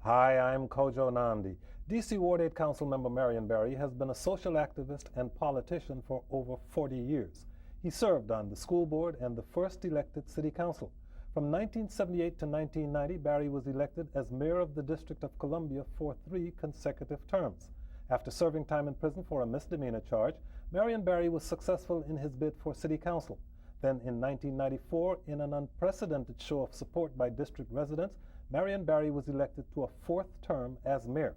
Hi, I'm Kojo Nnamdi. DC Ward 8 Council member Marion Barry has been a social activist and politician for over 40 years. He served on the school board and the first elected city council. From 1978 to 1990, Barry was elected as mayor of the District of Columbia for 3 consecutive terms. After serving time in prison for a misdemeanor charge, Marion Barry was successful in his bid for city council. Then in 1994, in an unprecedented show of support by district residents, Marion Barry was elected to a 4th term as mayor.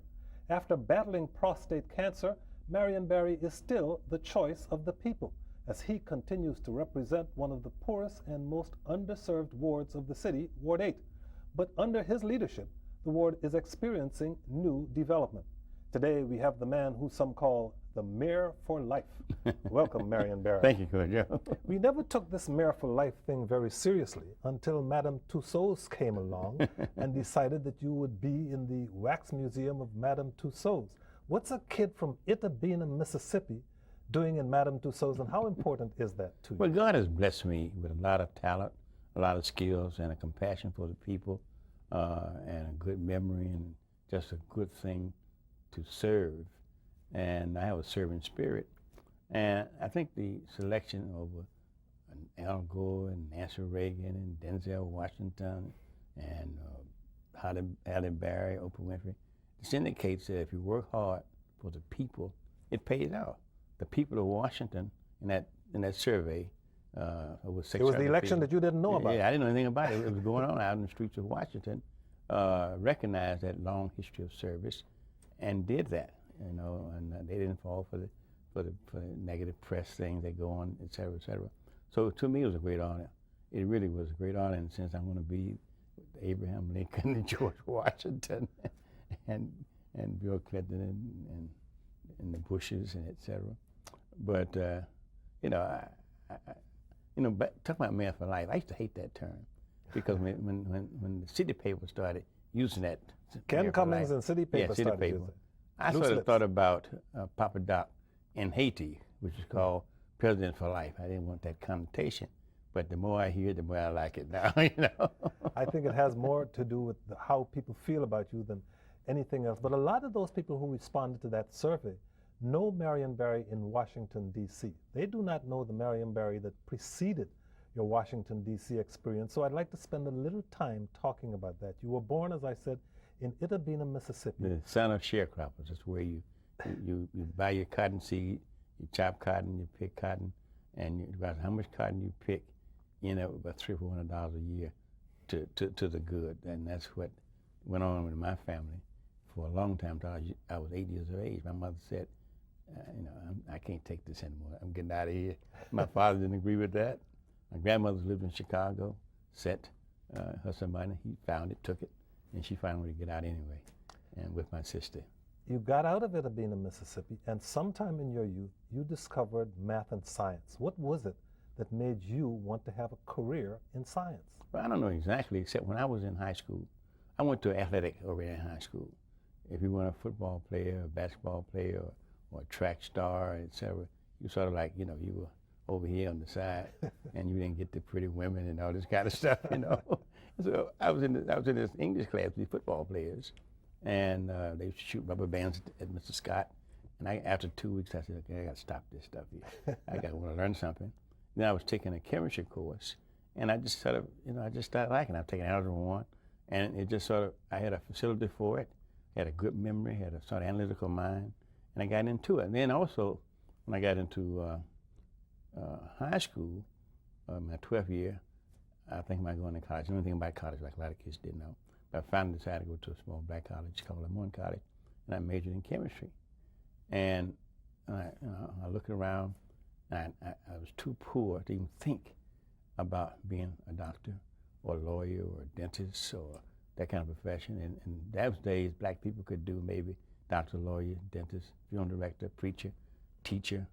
After battling prostate cancer, Marion Barry is still the choice of the people, as he continues to represent one of the poorest and most underserved wards of the city, Ward 8. But under his leadership, the ward is experiencing new development. Today, we have the man who some call the mayor for life. Welcome, Marion Barry. Thank you, Kojo. We never took this mayor for life thing very seriously until Madame Tussauds came along and decided that you would be in the Wax Museum of Madame Tussauds. What's a kid from Itabena, Mississippi doing in Madame Tussauds, and how important is that to you? Well, God has blessed me with a lot of talent, a lot of skills, and a compassion for the people, and a good memory, and just a good thing to serve. And I have a serving spirit. And I think the selection of Al Gore and Nancy Reagan and Denzel Washington and Halle Berry, Oprah Winfrey, this indicates that if you work hard for the people, it pays out. The people of Washington in that survey, over 600 It was the election people, that you didn't know about. Yeah, I didn't know anything about it. It was going on out in the streets of Washington. Recognized that long history of service and did that, you know, and they didn't fall for the negative press things that go on, et cetera, et cetera. So to me, it was a great honor. It really was a great honor, and since I'm going to be with Abraham Lincoln and George Washington and Bill Clinton and the Bushes and et cetera. But you know, talk about mayor for life. I used to hate that term because when the city paper started using that. Ken Cummings and City Paper City started Paper. using it. I sort of thought about Papa Doc in Haiti, which is called President for Life. I didn't want that connotation, but the more I hear it, the more I like it now, you know. I think it has more to do with how people feel about you than anything else. But a lot of those people who responded to that survey know Marion Barry in Washington, D.C. They do not know the Marion Barry that preceded your Washington, D.C. experience. So I'd like to spend a little time talking about that. You were born, as I said, in Itabena, Mississippi. The son of sharecroppers. That's where you buy your cotton seed, you chop cotton, you pick cotton, and about how much cotton you pick, you know, about $300 or $400 a year to the good. And that's what went on with my family for a long time. Until I was 8 years of age. My mother said, you know, I can't take this anymore. I'm getting out of here. My father didn't agree with that. My grandmother lived in Chicago, set her some money. He found it, took it, and she found a way to get out anyway, and with my sister. You got out of Itabena, Mississippi, and sometime in your youth, you discovered math and science. What was it that made you want to have a career in science? Well, I don't know exactly, except when I was in high school, I went to athletic over in high school. If you were a football player, a basketball player, or a track star, et cetera, you sort of like, you know, you were over here on the side, and you didn't get the pretty women and all this kind of stuff, you know. So I was in this English class with these football players, and they used to shoot rubber bands at Mr. Scott. And after 2 weeks, I said, okay, I got to stop this stuff here. I got to want to learn something. Then I was taking a chemistry course, and I just sort of, you know, I just started liking it. I was taking Algebra 1, and it just sort of, I had a facility for it, had a good memory, had a sort of analytical mind, and I got into it. And then also, when I got into high school, my 12th year, I think about going to college. I don't think about college like a lot of kids didn't know. But I finally decided to go to a small black college called Lamont College, and I majored in chemistry. And I looked around, and I was too poor to even think about being a doctor or a lawyer or a dentist or that kind of profession. And in those days, black people could do maybe doctor, lawyer, dentist, film director, preacher, teacher,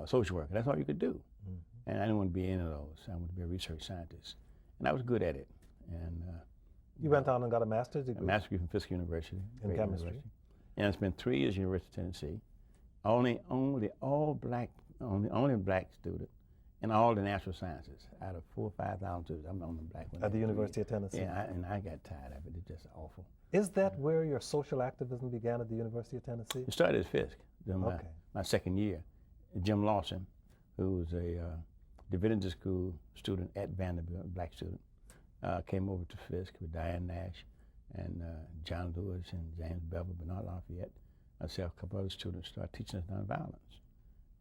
social worker. That's all you could do. Mm-hmm. And I didn't want to be any of those. I wanted to be a research scientist. And I was good at it. And you went on and got a master's degree? A master's degree from Fisk University. In chemistry? University. And I spent 3 years at University of Tennessee. Only black student in all the natural sciences. Out of 4,000 or 5,000 students, I'm the only black one. At the University of Tennessee? Yeah, and I got tired of it. It's just awful. Is that where your social activism began, at the University of Tennessee? It started at Fisk, during my second year. Jim Lawson, who was a divinity school student at Vanderbilt, a black student, came over to Fisk with Diane Nash and John Lewis and James Bevel, Bernard Lafayette. Myself, a couple other students started teaching us nonviolence.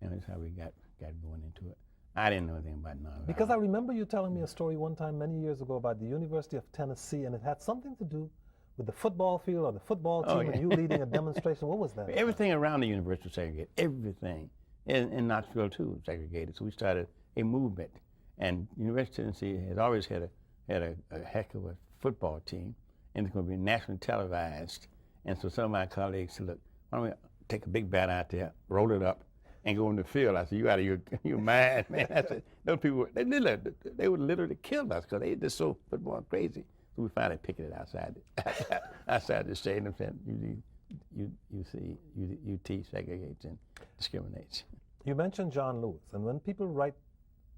And that's how we got going into it. I didn't know anything about nonviolence. Because I remember you telling me a story one time many years ago about the University of Tennessee, and it had something to do with the football field or the football team, and you leading a demonstration. What was that? Everything around the university was segregated. Everything. In Knoxville, too, was segregated. So we started a movement. And University of Tennessee has always had a heck of a football team, and it's going to be nationally televised. And so some of my colleagues said, look, why don't we take a big bat out there, roll it up, and go in the field? I said, you out of your mind, man. I said, those people, they would literally kill us because they just so football crazy. So we finally picketed outside the stadium and said, UT segregates and discriminates. You mentioned John Lewis, and when people write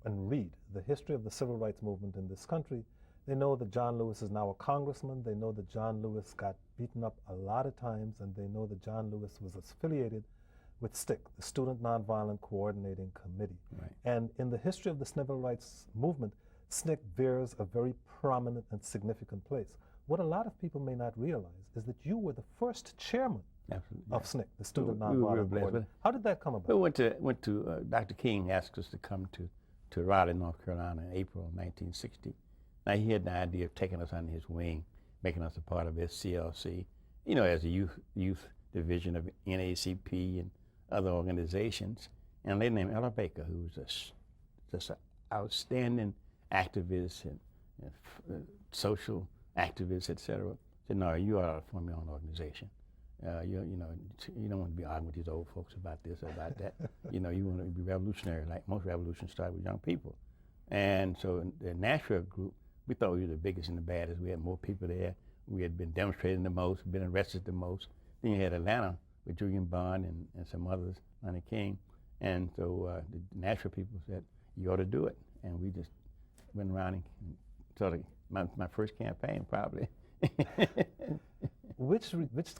and read the history of the civil rights movement in this country, they know that John Lewis is now a congressman. They know that John Lewis got beaten up a lot of times, and they know that John Lewis was affiliated with STIC, the Student Nonviolent Coordinating Committee. Right. And in the history of the civil rights movement, SNCC bears a very prominent and significant place. What a lot of people may not realize is that you were the first chairman of SNCC, the Student Nonviolent Coordinating. How did that come about? We went to Dr. King asked us to come to Raleigh, North Carolina in April of 1960. Now, he had the idea of taking us under his wing, making us a part of SCLC, you know, as a youth division of NAACP and other organizations. And a lady named Ella Baker, who was just an outstanding activist and social activist, etc., said, no, you ought to form your own organization. You don't want to be arguing with these old folks about this or about that. You know, you want to be revolutionary, like most revolutions start with young people. And so in the Nashville group, we thought we were the biggest and the baddest. We had more people there. We had been demonstrating the most, been arrested the most. Then you had Atlanta with Julian Bond and some others, Lonnie King. And so the Nashville people said, you ought to do it. And we just went around and sort of, my first campaign probably. Which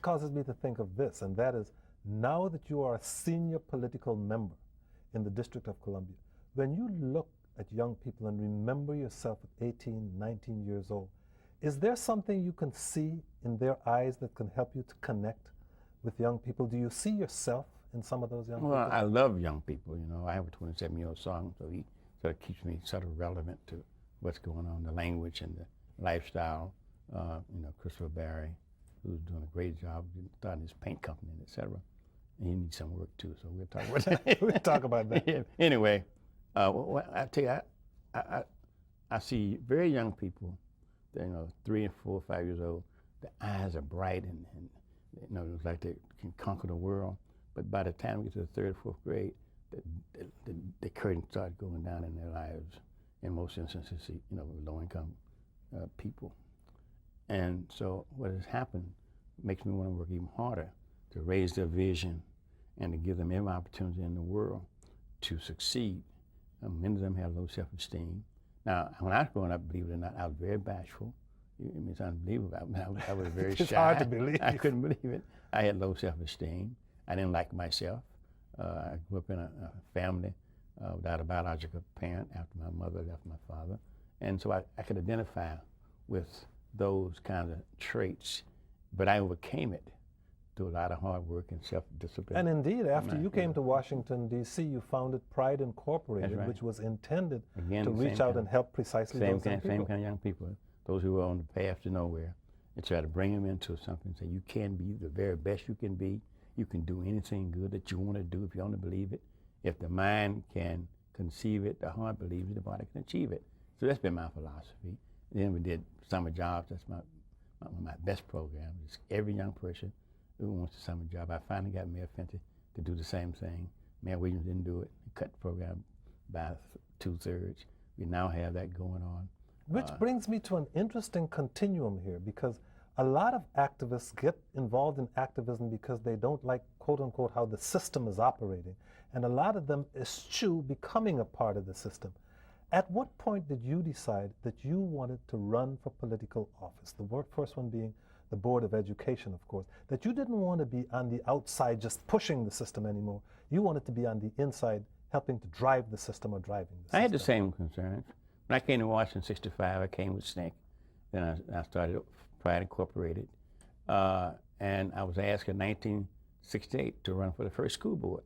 causes me to think of this, and that is, now that you are a senior political member in the District of Columbia, when you look at young people and remember yourself at 18, 19 years old, is there something you can see in their eyes that can help you to connect with young people? Do you see yourself in some of those young people? Well, I love young people. You know, I have a 27-year-old son, so he sort of keeps me sort of relevant to what's going on, the language and the lifestyle. You know, Christopher Barry, who's doing a great job starting his paint company, et cetera. And he needs some work too, so we'll talk about that. We'll talk about that. Yeah. Anyway, well, I tell you, I see very young people, you know, 3 and 4, 5 years old. The eyes are bright and you know, it's like they can conquer the world. But by the time we get to the 3rd or 4th grade, the curtain starts going down in their lives. In most instances, you know, low-income people. And so what has happened makes me want to work even harder to raise their vision and to give them every opportunity in the world to succeed. Many of them have low self-esteem. Now, when I was growing up, believe it or not, I was very bashful. I mean, it's unbelievable. I was very shy. It's hard to believe. I couldn't believe it. I had low self-esteem. I didn't like myself. I grew up in a family without a biological parent after my mother left my father. And so I could identify with those kinds of traits, but I overcame it through a lot of hard work and self-discipline. And indeed, after you came to Washington, D.C., you founded Pride Incorporated, right. which was intended Again, to reach out and help precisely those young people. Same kind of young people, those who are on the path to nowhere, and try to bring them into something, say you can be the very best you can be. You can do anything good that you want to do if you want to believe it. If the mind can conceive it, the heart believes it, the body can achieve it. So that's been my philosophy. Then we did summer jobs. That's my best program. It's every young person who wants a summer job. I finally got Mayor Fenty to do the same thing. Mayor Williams didn't do it. He cut the program by 2/3. We now have that going on. Which brings me to an interesting continuum here, because A lot of activists get involved in activism because they don't like, quote unquote, how the system is operating. And a lot of them eschew becoming a part of the system. At what point did you decide that you wanted to run for political office? The first one being the Board of Education, of course, that you didn't want to be on the outside just pushing the system anymore. You wanted to be on the inside helping to drive the system or driving the system. I had the same concerns. When I came to Washington in '65, I came with SNCC. Then I started Pride Incorporated. And I was asked in 1968 to run for the first school board.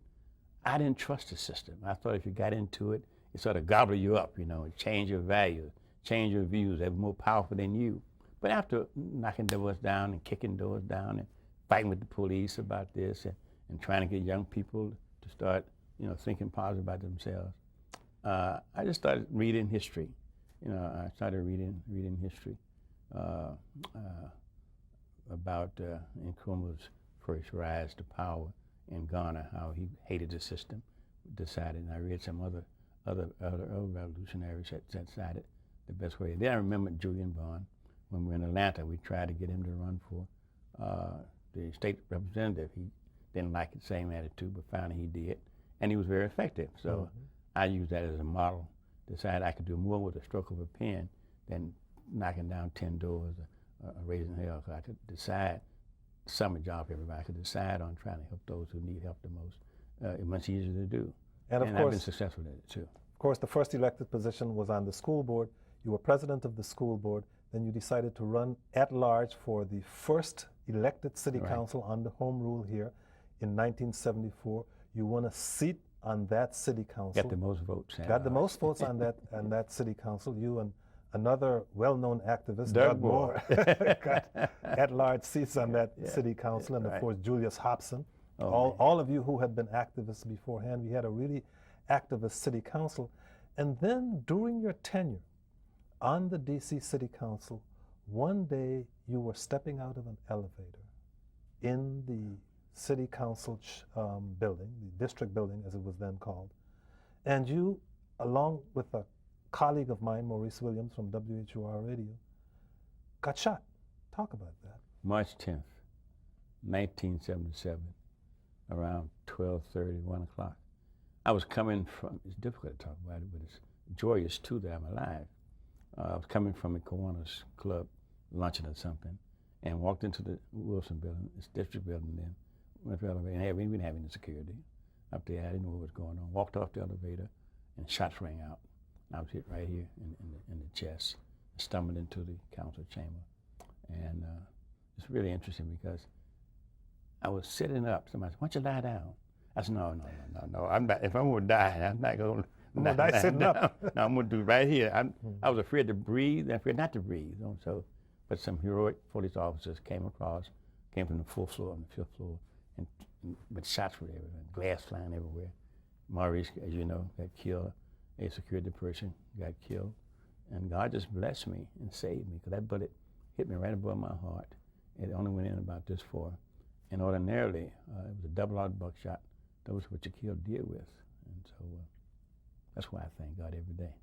I didn't trust the system. I thought if you got into it, it sort of gobble you up, you know, change your values, change your views. They were more powerful than you. But after knocking doors down and kicking doors down and fighting with the police about this and trying to get young people to start, you know, thinking positive about themselves, I just started reading history. You know, I started reading history about Nkrumah's first rise to power in Ghana, how he hated the system, decided, and I read some other revolutionaries that decided the best way. Then I remember Julian Bond. When we were in Atlanta, we tried to get him to run for the state representative. He didn't like the same attitude, but finally he did, and he was very effective. So I used that as a model, decided I could do more with a stroke of a pen than knocking down 10 doors or raising hell. So I could decide, summer job for everybody, I could decide on trying to help those who need help the most. It's much easier to do. And of course, I've been successful at it too. Of course, the first elected position was on the school board. You were president of the school board. Then you decided to run at large for the first elected city council under home rule here in 1974. You won a seat on that city council. Got the most votes. Got the most votes on that city council. You and another well-known activist, Doug Moore, got at-large seats on that city council, and of course Julius Hobson. All of you who had been activists beforehand. We had a really activist city council. And then during your tenure on the DC City Council, one day you were stepping out of an elevator in the city council building, the district building as it was then called, and you, along with a colleague of mine, Maurice Williams from WHUR Radio, got shot. Talk about that. March 10th, 1977, around 12:30, 1 o'clock. I was coming from, it's difficult to talk about it, but it's joyous too that I'm alive. I was coming from a Kiwanis club, luncheon or something, and walked into the Wilson building, this district building then, went to the elevator, and we didn't have any security up there. I didn't know what was going on. Walked off the elevator, and shots rang out. I was hit right here in the chest, stumbled into the council chamber. And it's really interesting because I was sitting up. Somebody said, "Why don't you lie down?" I said, no. I'm not, if I'm going to die, I'm not going to die sitting up. No, I'm going to do right here. I was afraid to breathe, afraid not to breathe. But some heroic police officers came from the 4th floor and the 5th floor, but shots were everywhere, glass flying everywhere. Maurice, as you know, got killed. A security person got killed. And God just blessed me and saved me, because that bullet hit me right above my heart. It only went in about this far. And ordinarily, it was a double-aught buckshot. That was what you killed deer with. And so that's why I thank God every day.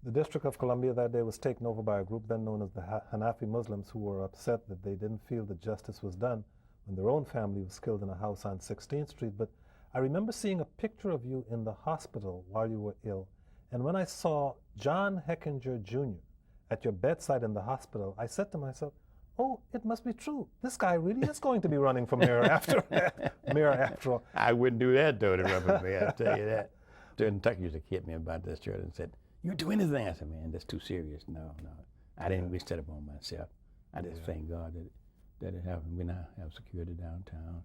The District of Columbia that day was taken over by a group then known as the Hanafi Muslims, who were upset that they didn't feel that justice was done when their own family was killed in a house on 16th Street. But I remember seeing a picture of you in the hospital while you were ill. And when I saw John Heckinger Jr. at your bedside in the hospital, I said to myself, oh, it must be true. This guy really is going to be running for mayor after all. I wouldn't do that, though, to run for mayor, I'll tell you that. Kentucky used to kid me about this church and said, "You do anything?" I said, "Man, that's too serious." No. I didn't wish that upon myself. I just thank God that it happened. We now have security downtown,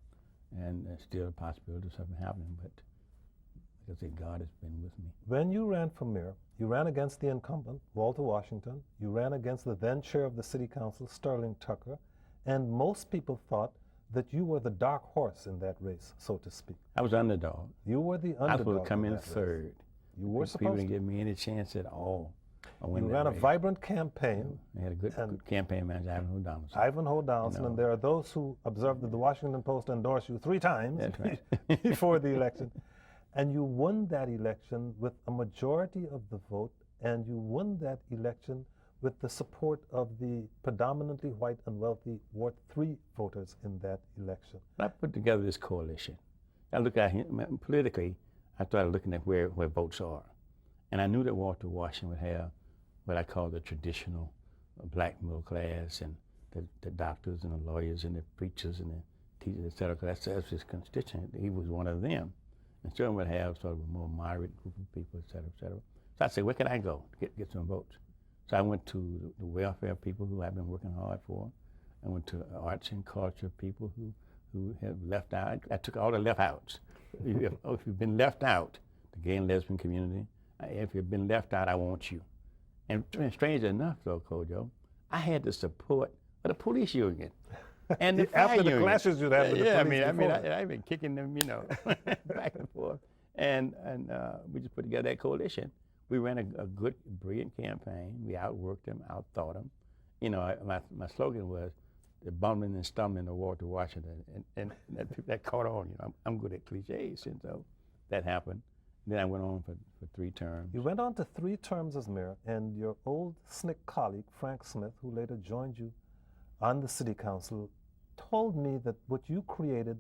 and there's still a possibility of something happening, but like I said, God has been with me. When you ran for mayor, you ran against the incumbent, Walter Washington. You ran against the then chair of the city council, Sterling Tucker, and most people thought that you were the dark horse in that race, so to speak. I was underdog. You were the underdog. I was supposed to come in third. You were supposed to. People didn't give me any chance at all. You ran a vibrant campaign. I had a good campaign manager, Ivan Ho Donaldson, and there are those who observed that the Washington Post endorsed you 3 times before the election. And you won that election with a majority of the vote, and you won that election with the support of the predominantly white and wealthy Ward 3 voters in that election. I put together this coalition. I look at politically, I started looking at where votes are. And I knew that Walter Washington would have what I call the traditional black middle class, and the doctors and the lawyers and the preachers and the teachers, et cetera, because that's his constituent. He was one of them. And Sherman would have sort of a more moderate group of people, et cetera, et cetera. So I said, where can I go to get some votes? So I went to the welfare people who I've been working hard for. I went to arts and culture people who have left out. I took all the left outs. If you've been left out, the gay and lesbian community, if you've been left out, I want you. And strange enough, though, Kojo, I had the support of the police union and the fire After the union. clashes you'd have with the police I've been kicking them, back and forth. And we just put together that coalition. We ran a good, brilliant campaign. We outworked them, outthought them. My slogan was, the bumbling and stumbling of Walter Washington, and that caught on. I'm good at cliches, and so that happened. Then I went on for 3 terms. You went on to 3 terms as mayor, and your old SNCC colleague, Frank Smith, who later joined you on the city council, told me that what you created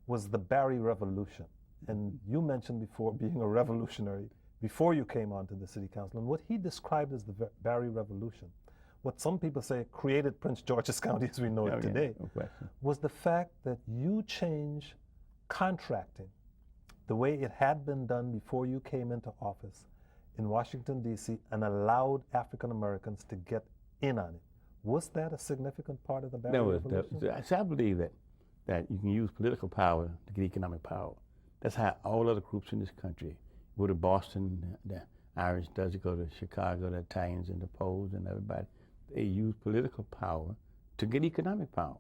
was the Barry Revolution. And you mentioned before being a revolutionary before you came onto the city council. And what he described as the Barry Revolution, what some people say created Prince George's County as we know it today, was the fact that you changed contracting the way it had been done before you came into office in Washington, D.C., and allowed African Americans to get in on it. Was that a significant part of the Barry Revolution? I believe that you can use political power to get economic power. That's how all other groups in this country, go to Boston, the Irish does it, go to Chicago, the Italians and the Poles and everybody, they use political power to get economic power.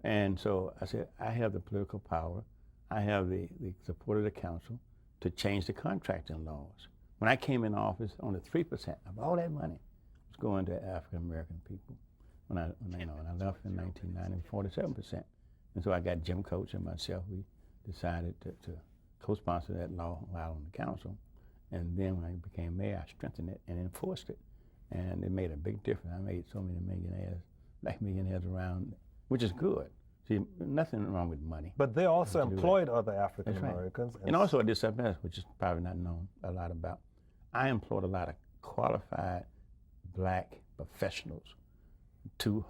And so I said, I have the political power, I have the support of the council to change the contracting laws. When I came in office, only 3% of all that money was going to African American people. When I left in 1990, 47%. And so I got Jim Coates and myself, we decided to co-sponsor that law while on the council. And then when I became mayor, I strengthened it and enforced it. And it made a big difference. I made so many millionaires, black millionaires around, which is good. See, nothing wrong with money. But they also employed other African Americans. Right. And also I did something else, which is probably not known a lot about. I employed a lot of qualified black professionals, two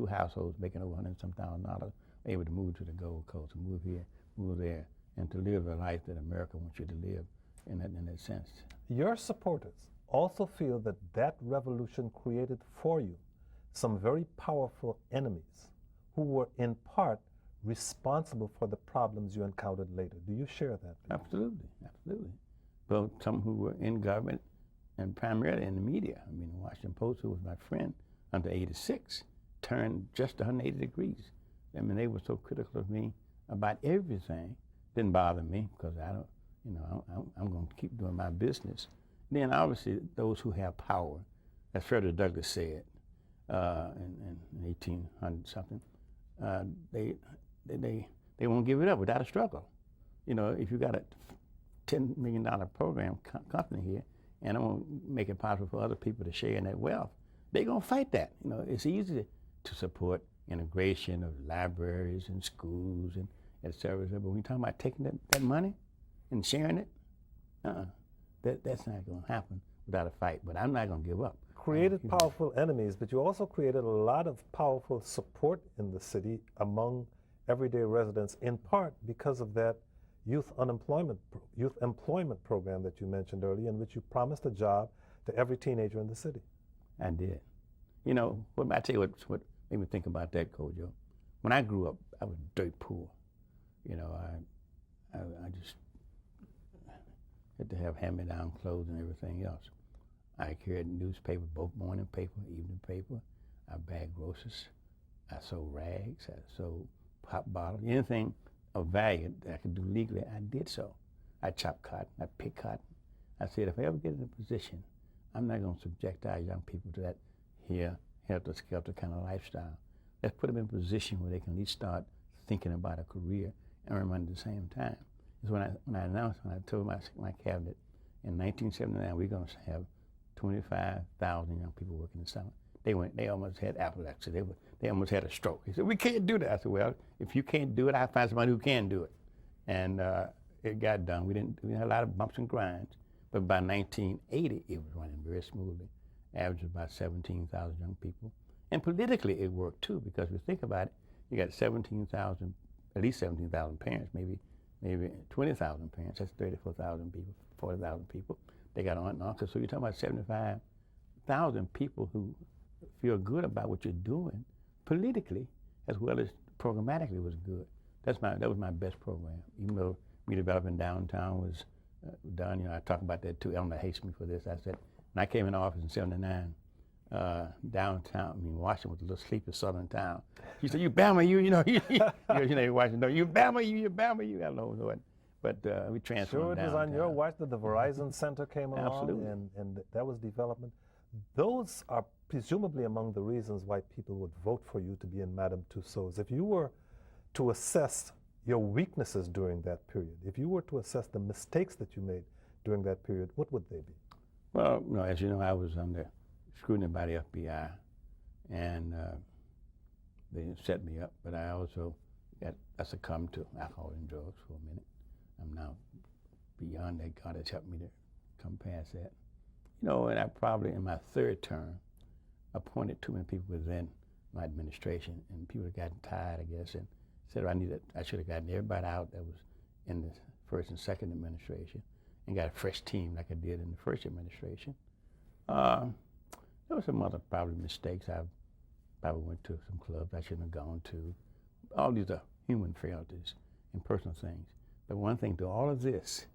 households making over $100,000, able to move to the Gold Coast, move here, move there, and to live the life that America wants you to live in that sense. Your supporters also feel that that revolution created for you some very powerful enemies who were in part responsible for the problems you encountered later. Do you share that? Absolutely, absolutely. Well, some who were in government and primarily in the media. I mean, the Washington Post, who was my friend under 86, turned just 180 degrees. I mean, they were so critical of me about everything. Didn't bother me because I don't, I'm going to keep doing my business. Then obviously those who have power, as Frederick Douglass said in 1800 something, they won't give it up without a struggle. If you got a $10 million program company here, and I want to make it possible for other people to share in that wealth, they're going to fight that. It's easy to support integration of libraries and schools and et cetera, but when you're talking about taking that money and sharing it, that's not going to happen without a fight. But I'm not going to give up. Created powerful enemies, but you also created a lot of powerful support in the city among everyday residents, in part because of that youth employment program that you mentioned earlier, in which you promised a job to every teenager in the city. I did. I tell you what made me think about that, Kojo. When I grew up, I was dirt poor. I just had to have hand-me-down clothes and everything else. I carried newspaper, both morning paper, evening paper. I bagged groceries. I sold rags. I sold pop bottles. Anything of value that I could do legally, I did so. I chopped cotton. I picked cotton. I said, if I ever get in a position, I'm not going to subject our young people to that helter-skelter kind of lifestyle. Let's put them in a position where they can at least start thinking about a career and earn money at the same time. It's when I announced, when I told my cabinet in 1979, we're going to have 25,000 young people working in the summer. They almost had epilepsy. They almost had a stroke. He said, we can't do that. I said, well, if you can't do it, I'll find somebody who can do it. And it got done. We had a lot of bumps and grinds, but by 1980, it was running very smoothly, averaged about 17,000 young people. And politically, it worked too, because if you think about it, you got 17,000, at least 17,000 parents, maybe 20,000 parents. That's 34,000 people, 40,000 people. They got aunt and uncle. So you're talking about 75,000 people who feel good about what you're doing politically, as well as programmatically was good. That was my best program. Even though redeveloping downtown was done, you know, I talk about that too. Elmer hates me for this. I said, when I came in office in '79, downtown, Washington was a little sleepy southern town. He said, you Bama, you know, Washington, no, you Bama, you Bama, you. I don't know what. But we transformed Sure, it was on your watch that the Verizon Center came along. Absolutely. And that was development. Those are presumably among the reasons why people would vote for you to be in Madame Tussauds. If you were to assess your weaknesses during that period, if you were to assess the mistakes that you made during that period, what would they be? Well, you know, as you know, I was under scrutiny by the FBI, and they set me up, but I also I succumbed to alcohol and drugs for a minute. I'm now beyond that. God has helped me to come past that. You know, and I probably, in my third term, appointed too many people within my administration, and people had gotten tired, I guess, and said I should have gotten everybody out that was in the first and second administration and got a fresh team like I did in the first administration. There were some other probably mistakes. I probably went to some clubs I shouldn't have gone to. All these are human frailties and personal things. But one thing to all of this,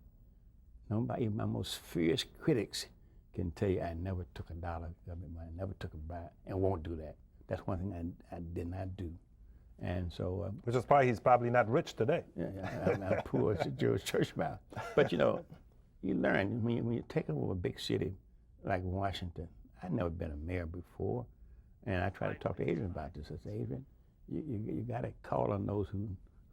nobody, even my most fierce critics, can tell you I never took a dollar of government money, never took a bribe, and won't do that. That's one thing I did not do. And so... Which is why he's probably not rich today. Yeah, I'm poor as a Jewish church mouse. But you know, you learn, when you take over a big city like Washington, I'd never been a mayor before, and I try to talk to Adrian about this. I say, Adrian, you got to call on those who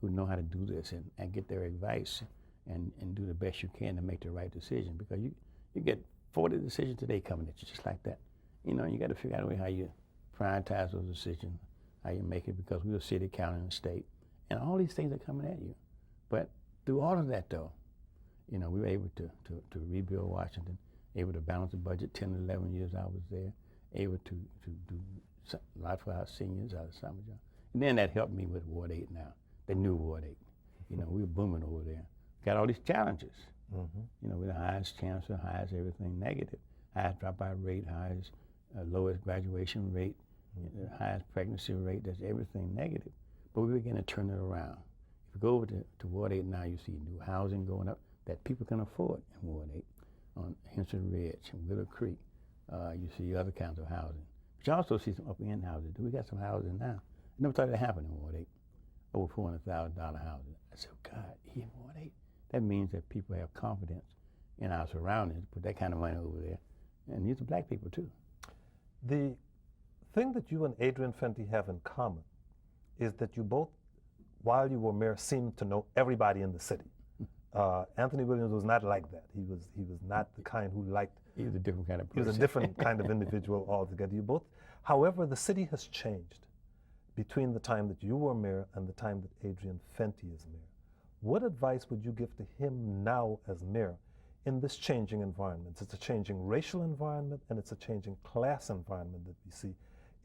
know how to do this and get their advice and do the best you can to make the right decision, because you get 40 decisions today coming at you just like that. You know, you got to figure out a way how you prioritize those decisions, how you make it, because we're a city, county, and state, and all these things are coming at you. But through all of that, though, you know, we were able to rebuild Washington, able to balance the budget. 10 to 11 years I was there, able to do a lot for our seniors, our summer job. And then that helped me with Ward 8 now, the new Ward 8. You know, we were booming over there. Got all these challenges. Mm-hmm. You know, we're the highest chancellor, highest everything negative, highest dropout rate, highest lowest graduation rate, the highest pregnancy rate. That's everything negative. But we begin to turn it around. If you go over to Ward 8 now, you see new housing going up that people can afford in Ward 8, on Henson Ridge and Willow Creek. You see other kinds of housing. But you also see some upper-end housing. We got some housing now. I never thought that happened in Ward 8. Over $400,000 housing. I said, oh, God, here in Ward 8? That means that people have confidence in our surroundings, put that kind of money over there. And these are black people, too. The thing that you and Adrian Fenty have in common is that you both, while you were mayor, seemed to know everybody in the city. Anthony Williams was not like that. He was not the kind who liked... He was a different kind of person. He was a different kind of individual altogether. You both, however, the city has changed between the time that you were mayor and the time that Adrian Fenty is mayor. What advice would you give to him now as mayor in this changing environment? It's a changing racial environment, and it's a changing class environment that we see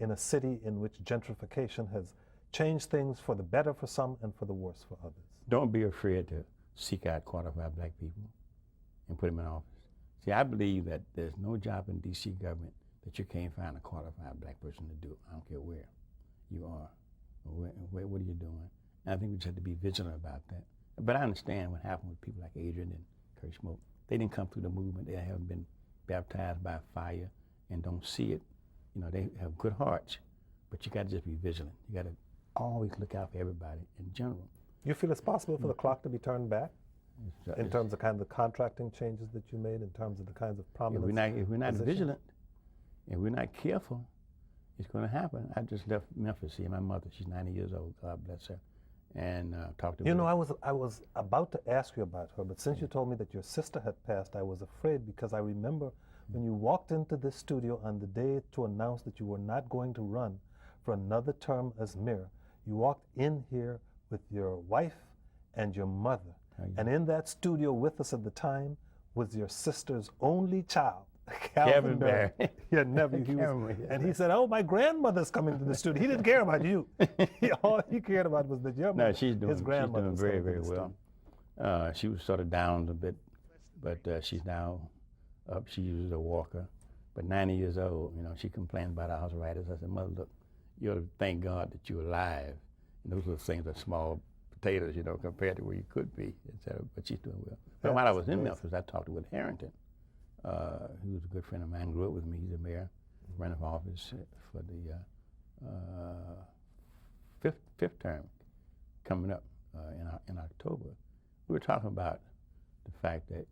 in a city in which gentrification has changed things for the better for some and for the worse for others. Don't be afraid to seek out qualified black people and put them in office. See, I believe that there's no job in D.C. government that you can't find a qualified black person to do. I don't care where you are or what are you doing. And I think we just have to be vigilant about that. But I understand what happened with people like Adrian and Kurt Schmoke. They didn't come through the movement. They haven't been baptized by fire and don't see it. You know, they have good hearts, but you got to just be vigilant. You got to always look out for everybody in general. You feel it's possible for the clock to be turned back in terms of kind of the contracting changes that you made, in terms of the kinds of prominence? If we're not vigilant, if we're not careful, it's going to happen. I just left Memphis. See, my mother, she's 90 years old, God bless her, and talked to her. You know, I was about to ask you about her, but since you told me that your sister had passed, I was afraid, because I remember when you walked into this studio on the day to announce that you were not going to run for another term as mayor, you walked in here with your wife and your mother. And in that studio with us at the time was your sister's only child, Calvin Barry, your nephew. And he said, "Oh, my grandmother's coming to the studio." He didn't care about you. All he cared about was that your mother, she's doing very, very well. Studio. She was sort of down a bit, but she's now up. She uses a walker, but 90 years old. You know, she complained about arthritis. I said, "Mother, look, you ought to thank God that you're alive." And those are things are small potatoes, you know, compared to where you could be, etc. But she's doing well. But while I was in Memphis, I talked to Will Harrington, who was a good friend of mine, grew up with me. He's a mayor, running for office for the fifth term coming up in October. We were talking about the fact that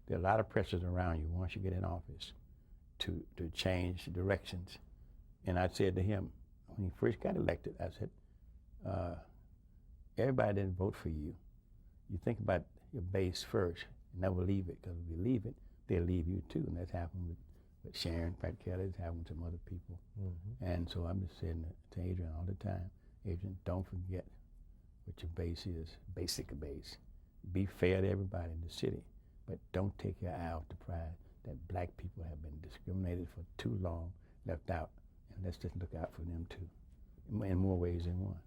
there are a lot of pressures around you once you get in office to change directions. And I said to him, when he first got elected, I said, everybody didn't vote for you. You think about your base first and never leave it, because if you leave it, they'll leave you too. And that's happened with Sharon, Pat Kelly, it's happened to some other people. And so I'm just saying to Adrian all the time, Adrian, don't forget what your base is, basic base. Be fair to everybody in the city, but don't take your eye off the prize that black people have been discriminated for too long, left out, and let's just look out for them too, in more ways than one.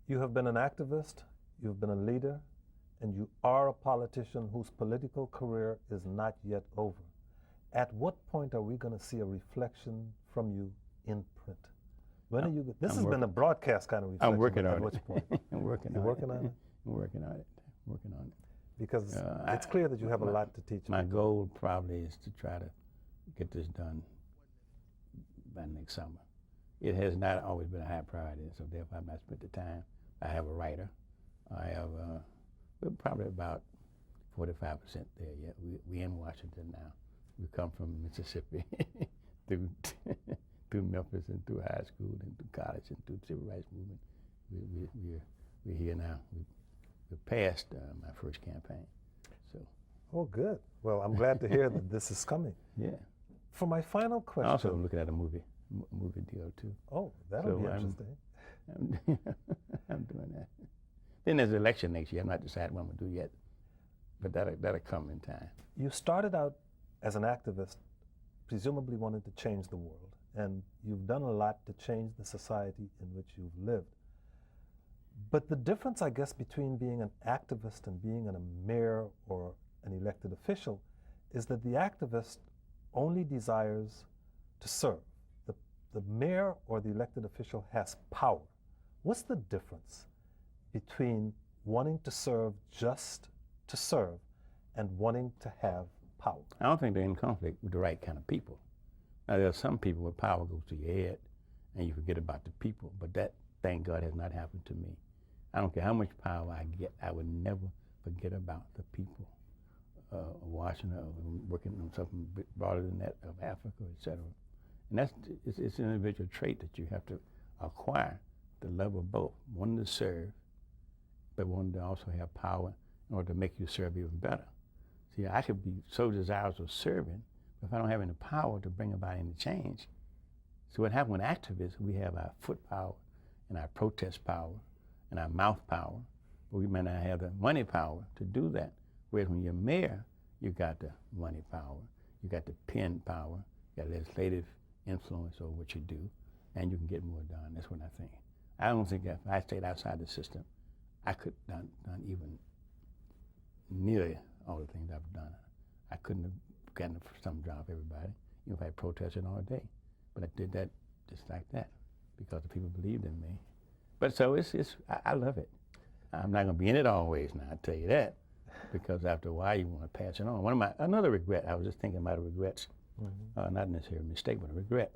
You have been an activist, you've been a leader, and you are a politician whose political career is not yet over. At what point are we going to see a reflection from you in print? When are you? This has been a broadcast kind of reflection. I'm working on it. At which point? I'm working on it. You're working on it? I'm working on it. Working on it. Because it's clear that you have a lot to teach. My goal probably is to try to get this done by next summer. It has not always been a high priority, so therefore I've not spent the time. I have a writer. I have we're probably about 45% there yet. We in Washington now. We come from Mississippi through Memphis and through high school and through college and through the civil rights movement. We're here now. We're past my first campaign. So. Oh, good. Well, I'm glad to hear that this is coming. Yeah. For my final question. Also looking at a movie deal too. Oh, that'll be interesting. I'm doing that. Then there's an election next year. I'm not decided what I'm going to do yet, but that'll come in time. You started out as an activist, presumably wanting to change the world, and you've done a lot to change the society in which you've lived. But the difference, I guess, between being an activist and being a mayor or an elected official is that the activist only desires to serve. The mayor or the elected official has power. What's the difference between wanting to serve just to serve and wanting to have power? I don't think they're in conflict with the right kind of people. Now, there are some people where power goes to your head and you forget about the people, but that, thank God, has not happened to me. I don't care how much power I get, I would never forget about the people of Washington, working on something broader than that, of Africa, etc. And it's an individual trait that you have to acquire, the love of both, wanting to serve, but wanting to also have power in order to make you serve even better. See, I could be so desirous of serving, but if I don't have any power to bring about any change. So what happens with activists, we have our foot power and our protest power and our mouth power, but we may not have the money power to do that. Whereas when you're mayor, you got the money power, you got the pen power, you got legislative influence over what you do, and you can get more done. That's what I think. I don't think if I stayed outside the system, I could have done even nearly all the things I've done. I couldn't have gotten some job, everybody, if I protested all day. But I did that just like that because the people believed in me. But so I love it. I'm not going to be in it always now, I'll tell you that, because after a while you want to pass it on. Another regret, I was just thinking about regrets, not necessarily a mistake, but a regret.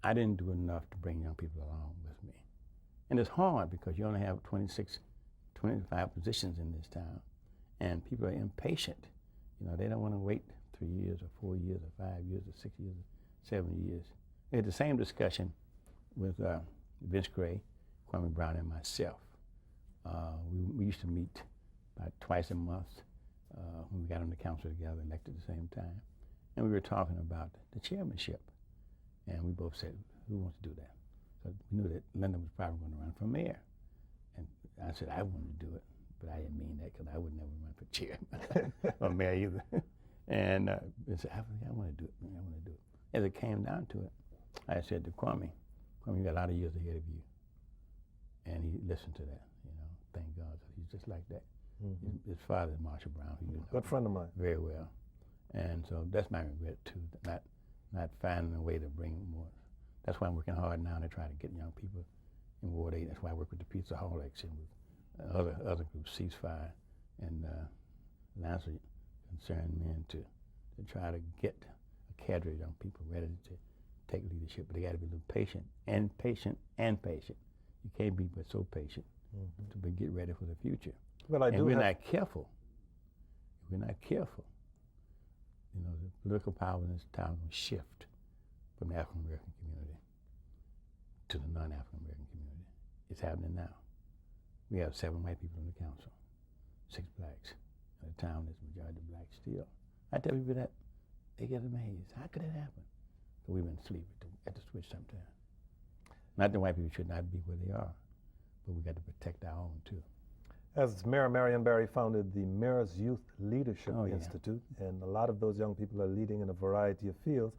I didn't do enough to bring young people along with me. And it's hard because you only have 26, 25 positions in this town, and people are impatient. You know, they don't want to wait 3 years or 4 years or 5 years or 6 years or 7 years. We had the same discussion with Vince Gray, Kwame Brown, and myself. We used to meet about twice a month when we got on the council together, elected at the same time. And we were talking about the chairmanship. And we both said, who wants to do that? So we knew that Linda was probably going to run for mayor. And I said, I wanted to do it. But I didn't mean that because I would never run for chairman or mayor either. And I said, I want to do it. I want to do it. As it came down to it, I said to Kwame, you got a lot of years ahead of you. And he listened to that, thank God. He's just like that. Mm-hmm. His father is Marshall Brown, who you know good friend of mine. Very well. And so that's my regret too, not finding a way to bring more. That's why I'm working hard now to try to get young people in Ward 8. That's why I work with the Pizza-holics and with other groups, Ceasefire and Lancer Concerned Men to try to get a cadre of young people ready to take leadership. But they got to be a little patient and patient and patient. You can't be but so patient to get ready for the future. Well, and we're not careful. If we're not careful, the political power in this town will shift from the African American community to the non-African American community. It's happening now. We have 7 white people on the council, 6 blacks. And the town is majority black still. I tell people that, they get amazed. How could that happen? So we've been asleep at the switch sometimes. Not that white people should not be where they are, but we got to protect our own too. As Mayor Marion Barry founded the Mayor's Youth Leadership Institute, and a lot of those young people are leading in a variety of fields.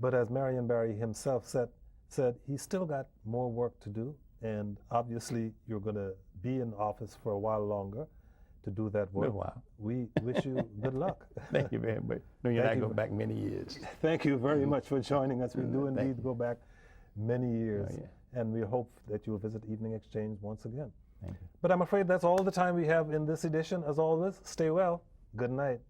But as Marion Barry himself said he's still got more work to do, and obviously you're going to be in office for a while longer to do that work. A while. We wish you good luck. Thank you very much. No, you're not going back many years. Thank you very much for joining us. We do indeed go back many years, and we hope that you'll visit Evening Exchange once again. Thank you. But I'm afraid that's all the time we have in this edition. As always, stay well. Good night.